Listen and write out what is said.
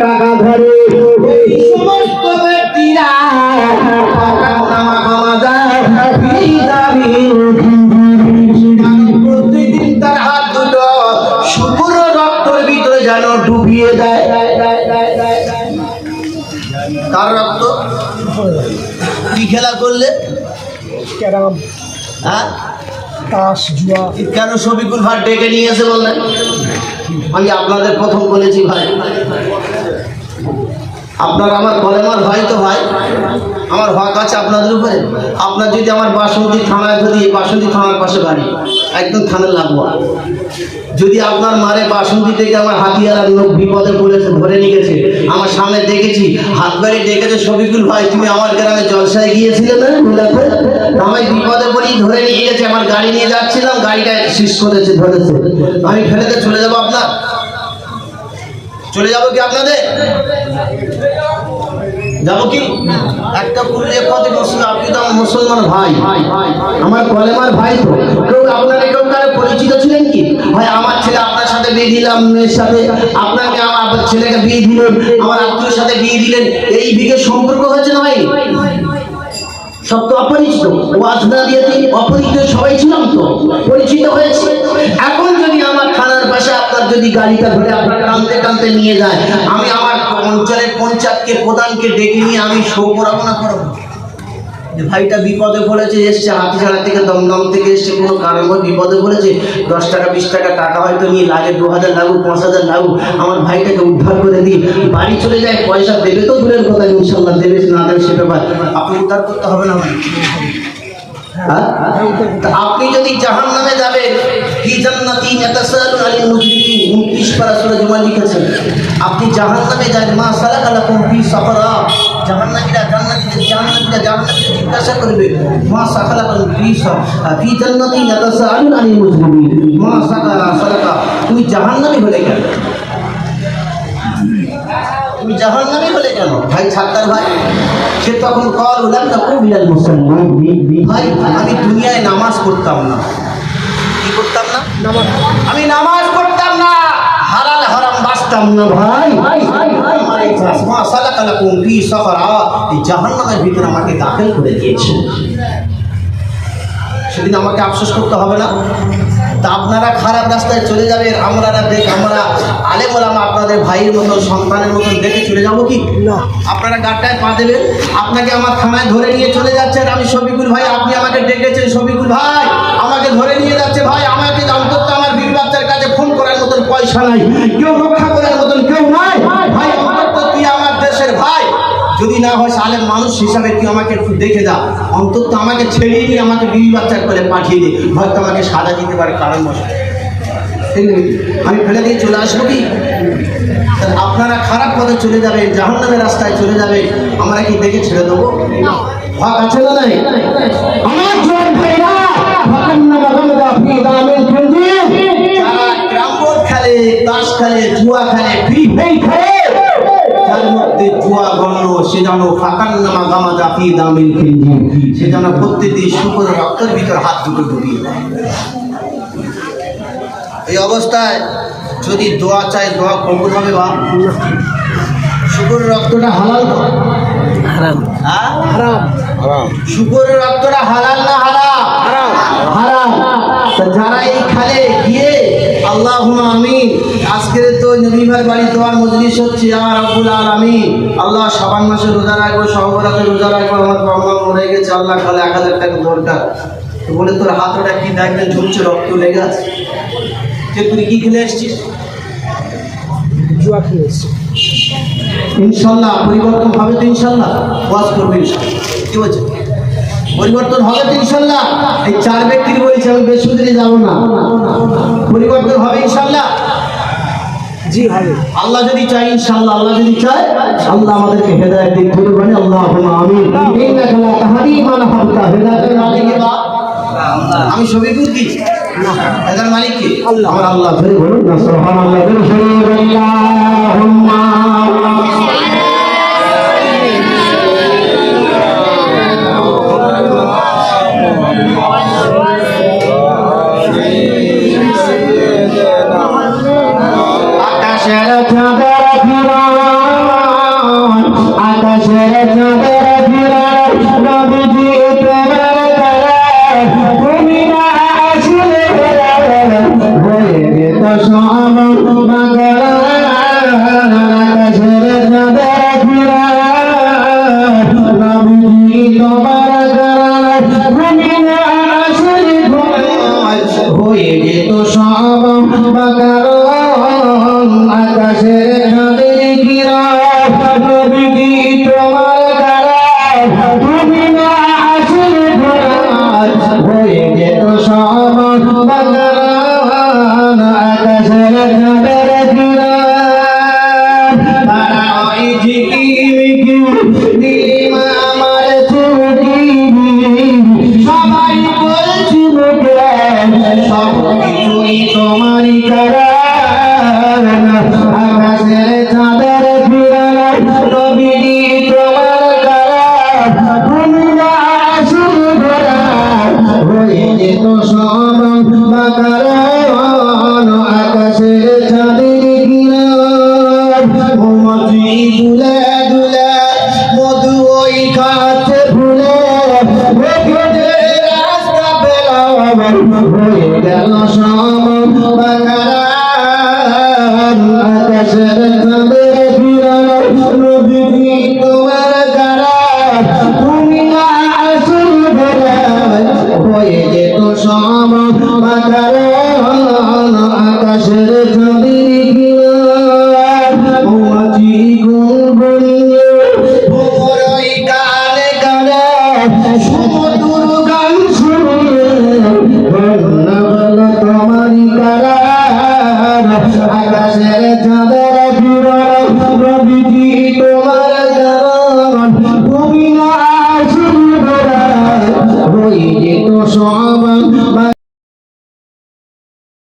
টাকা ধরে সমস্ত ব্যক্তিরা প্রতিদিন তার হাত দুটো শুকনো রক্তের ভিতরে যেন ডুবিয়ে দেয়। কার রক্ত? কি খেলা করলে? ক্যারাম, হ্যাঁ, তাস, জুয়া। কেন শফিকুল ভাই ডেকে নিয়ে এসে বললেন? আমি আপনাদের প্রথম বলেছি ভাই, আপনার আমার কলেমার ভাই তো ভাই, আমার হক আছে আপনাদের উপরে। আপনার যদি আমার বাসন্তী থানায় ধরি, বাসন্তী থানার পাশে বাড়ি, একদম থানায় লাগবো। যদি আপনার মারে বাসন্তী থেকে আমার হাতিয়ার লোক বিপদে পড়েছে, ধরে নিয়ে গেছে, আমার সামনে দেখেছি, হাত বাড়ি ডেকেছে, শফিকুল ভাই তুমি আমার গ্রামে জলসায় গিয়েছিলে না, আমায় বিপদে পড়ি ধরে নিয়ে গেছে, আমার গাড়ি নিয়ে যাচ্ছিলাম, গাড়িটা শেষ করেছে, ধরেছে, আমি ফেলেতে চলে যাবো আপনার? চলে যাবো কি আপনাদের? যাবো কি? একটা পুরুলিয়া পথে মুসলিম, আপনি তো আমার মুসলমান ভাই, আমার কলেমার ভাই, তো কেউ আপনারা কেউ কারো পরিচিত ছিলেন কি? ভাই আমার ছেলে আপনার সাথে বিয়ে দিলাম, মেয়ের সাথে, আপনাকে আমার ছেলেকে বিয়ে দিলেন, আমার আত্মীয়ের সাথে বিয়ে দিলেন, এই বিয়ের সম্পর্ক হয়েছে না ভাই? সব তো অপরিচিত, ওয়াজ না দিয়ে অপরিচিত সবাই ছিলাম, তো পরিচিত হয়েছে। এখন যদি আমার থানার পাশে আপনার যদি গাড়িটা ধরে আপনার টানতে টানতে নিয়ে যায়, আমি আমার অঞ্চলের পঞ্চায়েতকে প্রধানকে ডেকে নিয়ে আমি শো করাবো না করাবো? যে ভাইটা বিপদে পড়েছে, এসছে হাতিছাড়া থেকে, দমদম থেকে এসছে, কোনো কারণ বিপদে পড়েছে, 10 টাকা 20 টাকা টাকা হয়তো নিয়ে লাগে, 2000 লাগুক 5000 লাগুক, আমার ভাইটাকে উদ্ধার করে দিই, বাড়ি চলে যায়, পয়সা দেবে তো দূরের কথা, ইনশাল্লাহ দেবে না দেবে সে ব্যাপার, আপনি উদ্ধার করতে হবে না ভাই। আপনি যদি জাহান্নামে যাবেন, ফি জান্নাতিন ইয়াতাসাআলুন আনিল মুজরিমিন, 29 পারা সূরা জুমা লিখেছেন, আপনি জাহান্নামে যান, মা সালাকালাকুম ফি সাকারা, জাহান্নামীরা জিজ্ঞাসা করবে, মা সালাকালাকুম ফি জান্নাতিন ইয়াতাসাআলুন আনিল মুজরিমিন, মা সালাকা, তুমি জাহান্নামী হলে কেন? তুমি জাহান্নামী হলে কেন? ভাই ছাত্তার ভাই, সে তখন কল উলাম না কুমিনাল মুসলমান, ভাই আমি দুনিয়ায় নামাজ পড়তাম না। কি করতাম না? আমি নামাজ পড়তাম না, হালাল হারাম বাঁচতাম না ভাই। মা সালাকালাকুম ফি সাকারা, এই জাহান্নামের ভিতরে আমাকে দাখিল করে দিয়েছে। সেদিন আমাকে আফসোস করতে হবে না? তা আপনারা খারাপ রাস্তায় চলে যাবেন, আমরা আলেম ওলামা আপনাদের ভাইয়ের মতন সন্তানের মতন দেখে চলে যাবো কি না? আপনারা গাড়টায় পা দেবেন, আপনাকে আমার থানায় ধরে নিয়ে চলে যাচ্ছেন, আমি শফিকুল ভাই, আপনি আমাকে ডেকেছেন, শফিকুল ভাই আমাকে ধরে নিয়ে যাচ্ছে, ভাই আমাকে অন্তত আমার বিবি বাচ্চার কাছে ফোন করার মতন পয়সা নাই, কেউ রক্ষা করার মতন কেউ নাই, ভাই অন্তত তুই আমার দেশের ভাই, যদি না হয় আলেম মানুষ হিসাবে তুই আমাকে একটু দেখে যা, অন্তত আমাকে ছেড়ে নিয়ে আমাকে বিবি বাচ্চার করে পাঠিয়ে দে, হয়তো আমাকে সাজা দিতে পারে কারণ বসে, আমি ফেলে দিয়ে চলে আসবো কি? আপনারা খারাপ পথে চলে যাবেন, জাহান্নামের রাস্তায় চলে যাবে, আমরা কি দেখে ছেড়ে দেবো? হক আছে না নাই? আমার জোয়ান ভাইরা, যারা ক্যারাম খেলে, তাস খেলে, জুয়া খেলে, ফ্রি ফায়ার খেলে, যার মধ্যে জুয়া গণ্য, সে যেন ফাকান্নামা গামাজা ফি দামিল খিনজির, সে যেন প্রত্যেকদিন শুকর রক্তের ভিতর হাত দুটো ডুবিয়ে দেয়। এই অবস্থায় যদি দোয়া চায়, দোয়া কবুল হবে বা? শুকরের রক্তটা হালাল তো? হারাম। হ্যাঁ হারাম। শুকরের রক্তটা হালাল না হারাম? হারাম। যারা এই খালে গিয়ে আল্লাহুম্মা আমিন, আজকের তো নবী ভাই বাড়ি দোয়ার মজলিস হচ্ছে, ইয়া রাব্বুল আলামিন, আল্লাহ শাবান মাসে রোজা রাখবো, সহবরাতে রোজা রাখবো, আমার বাবা মরে গেছে, আল্লাহ খালে 1000 টাকা দরকার, তো বলে তোর হাতটা কি দেখবেন ঝুলছে, রক্ত লেগে আছে, যে তুই কি খেলে এসছিস? জুয়া খেলে এসছি। ইনশাল্লাহ পরিবর্তন হবে তো, ইনশাল্লাহ ওয়াজ করবে, ইনশাল্লাহ কি বলছে? পরিবর্তন হবে তো ইনশাল্লাহ? এই 4 ব্যক্তির বলছে, আমি বেসুদে যাবো না, পরিবর্তন হবে ইনশাল্লাহ? জি হবে, আল্লাহ যদি চায়, ইনশাআল্লাহ আল্লাহ যদি চায়, আল্লাহ আমাদেরকে হেদায়েত দিন, বলে আল্লাহুম্মা আমিন। ইন্নাকা লা তাহদি মান আহবাবতা, হেদায়েতের মালিক কে? আমি শফিকুল কি? হেদায়েতের মালিক কি? আল্লাহ। আমার আল্লাহ ধরে বলুন না সুবহানাল্লাহ, আল্লাহুম্মা সব আকাশের চাঁদের ঘিরা নবীজি তোমার ঘুমিয়ে আসলে হয়ে যেত সব আকাশের চাঁদের ঘিরা নবীজি তোমার ঘুমিয়ে আসলে হয়ে যেত সব আকাশের চাঁদের ঘিরা তারা ওই ঝিকিমিকি নীলিমা আমার ছুটি সবাই বলছিল সব কিছুই তোমারই কারণ আকাশের চাঁদের ঘিরা নবীজি তোমার কারণ ঘুমিয়ে আসলে হয়ে যেত সব কারণ আকাশের চাঁদের ঘিরা মৌমাছি দুলে দুলে মধু ওই খাচ্ছে ফুলে রাস্তা পেলাম হয়ে গেল সব আকাশের চাঁদের ঘিরা নদী তোমার দ্বারা তুমি না আসলে হয়ে যেত সব আকাশের চাঁদের ঘিরা মৌমাছি গুনগুনিয়ে ভোরই গানে গানে সুমধুর গান শুনিয়ে বন্যা বলো তোমারই কারণ আকাশের চাঁদের ঘিরা নবীজি তোমার কারণ তুমি না আসলে হয়ে যেত সব